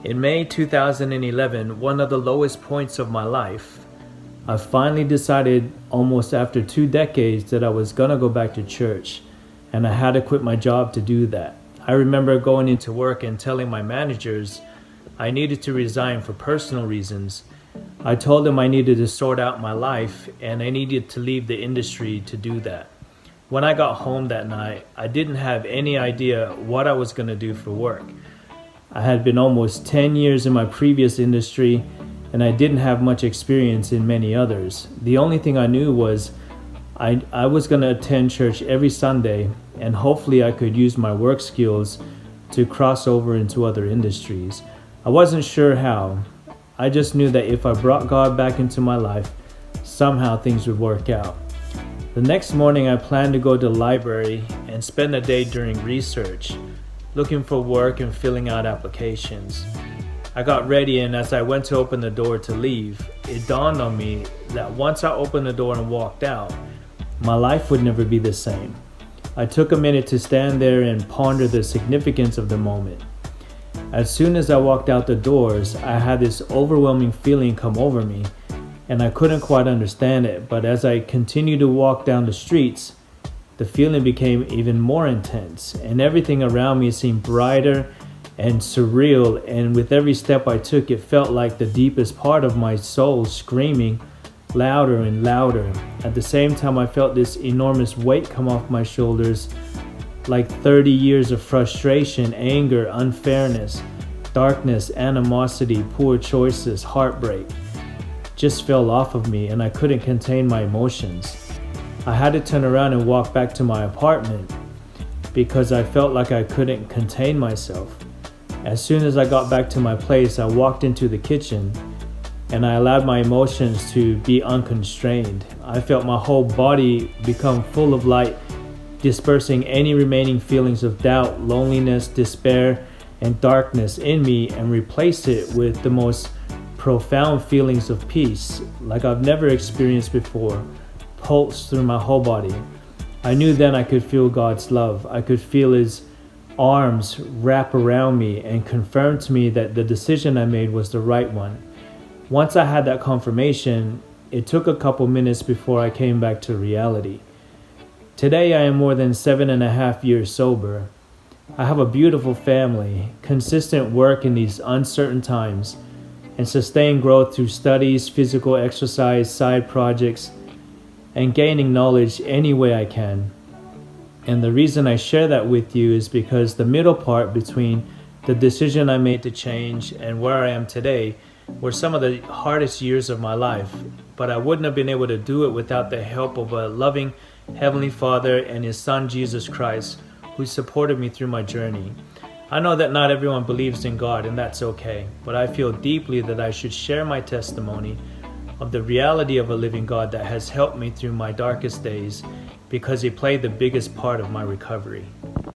In May 2011, one of the lowest points of my life, I finally decided almost after 2 decades that I was gonna go back to church, and I had to quit my job to do that. I remember going into work and telling my managers I needed to resign for personal reasons. I told them I needed to sort out my life and I needed to leave the industry to do that. When I got home that night, I didn't have any idea what I was gonna do for work. I had been almost 10 years in my previous industry and I didn't have much experience in many others. The only thing I knew was I was going to attend church every Sunday and hopefully I could use my work skills to cross over into other industries. I wasn't sure how. I just knew that if I brought God back into my life, somehow things would work out. The next morning I planned to go to the library and spend a day doing research, looking for work and filling out applications. I got ready, and as I went to open the door to leave, it dawned on me that once I opened the door and walked out, my life would never be the same. I took a minute to stand there and ponder the significance of the moment. As soon as I walked out the doors, I had this overwhelming feeling come over me, and I couldn't quite understand it, but as I continued to walk down the streets, the feeling became even more intense, and everything around me seemed brighter and surreal, and with every step I took, it felt like the deepest part of my soul screaming louder and louder. At the same time, I felt this enormous weight come off my shoulders, like 30 years of frustration, anger, unfairness, darkness, animosity, poor choices, heartbreak just fell off of me, and I couldn't contain my emotions. I had to turn around and walk back to my apartment because I felt like I couldn't contain myself. As soon as I got back to my place, I walked into the kitchen and I allowed my emotions to be unconstrained. I felt my whole body become full of light, dispersing any remaining feelings of doubt, loneliness, despair, and darkness in me, and replaced it with the most profound feelings of peace like I've never experienced before, pulsed through my whole body. I knew then I could feel God's love. I could feel His arms wrap around me and confirm to me that the decision I made was the right one. Once I had that confirmation, it took a couple minutes before I came back to reality. Today I am more than 7.5 years sober. I have a beautiful family, consistent work in these uncertain times, and sustained growth through studies, physical exercise, side projects, and gaining knowledge any way I can. And the reason I share that with you is because the middle part between the decision I made to change and where I am today were some of the hardest years of my life, but I wouldn't have been able to do it without the help of a loving Heavenly Father and His Son Jesus Christ, who supported me through my journey. I know that not everyone believes in God, and that's okay, but I feel deeply that I should share my testimony of the reality of a living God that has helped me through my darkest days, because He played the biggest part of my recovery.